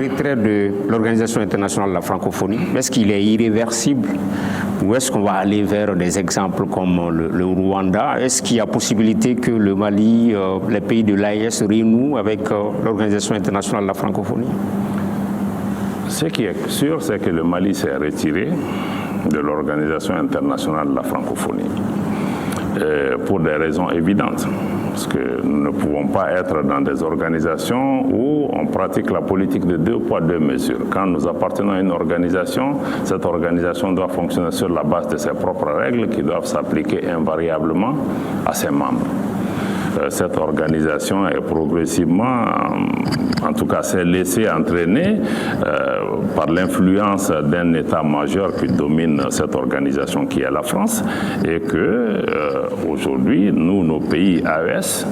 Le retrait de l'Organisation internationale de la francophonie, est-ce qu'il est irréversible ou est-ce qu'on va aller vers des exemples comme le Rwanda? Est-ce qu'il y a possibilité que le Mali, les pays de l'AES renouent avec l'Organisation internationale de la francophonie? Ce qui est sûr, c'est que le Mali s'est retiré de l'Organisation internationale de la francophonie pour des raisons évidentes. Parce que nous ne pouvons pas être dans des organisations où on pratique la politique de 2 poids 2 mesures. Quand nous appartenons à une organisation, cette organisation doit fonctionner sur la base de ses propres règles qui doivent s'appliquer invariablement à ses membres. Cette organisation est progressivement, en tout cas s'est laissée entraîner par l'influence d'un État-major qui domine cette organisation qui est la France et que aujourd'hui, nous, nos pays AES,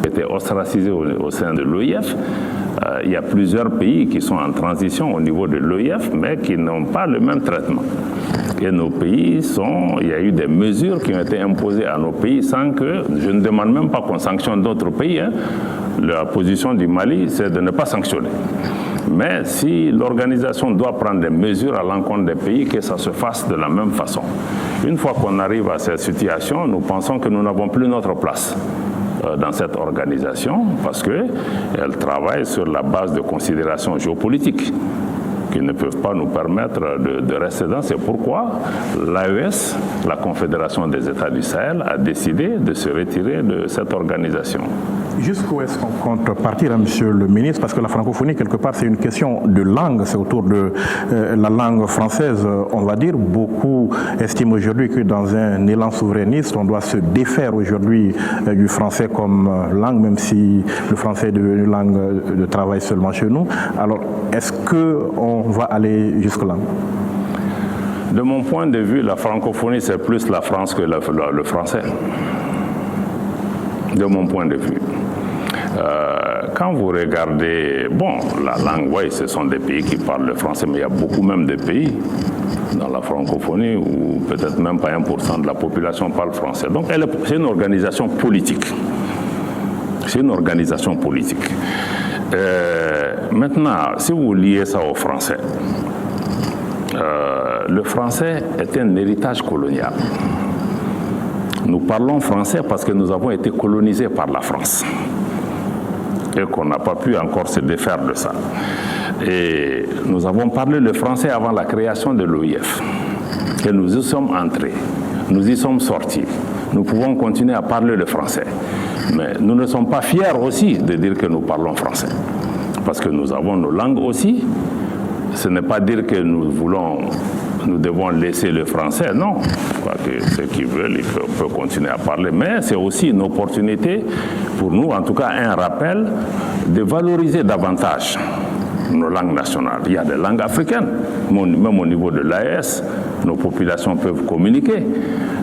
étaient ostracisés au sein de l'OIF. Il y a plusieurs pays qui sont en transition au niveau de l'OIF, mais qui n'ont pas le même traitement. Et nos pays il y a eu des mesures qui ont été imposées à nos pays sans que, je ne demande même pas qu'on sanctionne d'autres pays. La position du Mali, c'est de ne pas sanctionner. Mais si l'organisation doit prendre des mesures à l'encontre des pays, que ça se fasse de la même façon. Une fois qu'on arrive à cette situation, nous pensons que nous n'avons plus notre place dans cette organisation parce qu'elle travaille sur la base de considérations géopolitiques qui ne peuvent pas nous permettre de rester dans. C'est pourquoi l'AES, la Confédération des États du Sahel, a décidé de se retirer de cette organisation. Jusqu'où est-ce qu'on compte partir, monsieur le ministre? Parce que la francophonie, quelque part, c'est une question de langue, c'est autour de la langue française, on va dire. Beaucoup estiment aujourd'hui que dans un élan souverainiste, on doit se défaire aujourd'hui du français comme langue, même si le français est devenu langue de travail seulement chez nous. Alors, est-ce qu'on va aller jusque-là? De mon point de vue, la francophonie, c'est plus la France que le français. De mon point de vue. Quand vous regardez, la langue, oui, ce sont des pays qui parlent le français, mais il y a beaucoup même de pays dans la francophonie où peut-être même pas 1% de la population parle français. Donc c'est une organisation politique. C'est une organisation politique. Maintenant, si vous liez ça au français, le français est un héritage colonial. Nous parlons français parce que nous avons été colonisés par la France et qu'on n'a pas pu encore se défaire de ça. Et nous avons parlé le français avant la création de l'OIF. Et nous y sommes entrés, nous y sommes sortis. Nous pouvons continuer à parler le français. Mais nous ne sommes pas fiers aussi de dire que nous parlons français. Parce que nous avons nos langues aussi. Ce n'est pas dire que nous devons laisser le français, non. Ceux qui veulent, ils peuvent continuer à parler. Mais c'est aussi une opportunité pour nous, en tout cas un rappel, de valoriser davantage nos langues nationales. Il y a des langues africaines, même au niveau de l'AES, nos populations peuvent communiquer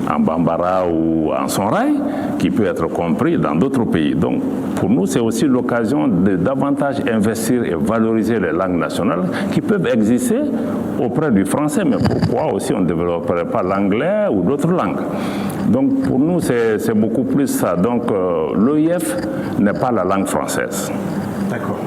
en bambara ou en songhai, qui peut être compris dans d'autres pays. Donc, pour nous, c'est aussi l'occasion de davantage investir et valoriser les langues nationales qui peuvent exister auprès du français, mais pourquoi aussi on ne développerait pas l'anglais ou d'autres langues? Donc, pour nous, c'est beaucoup plus ça. Donc, l'OIF n'est pas la langue française. D'accord.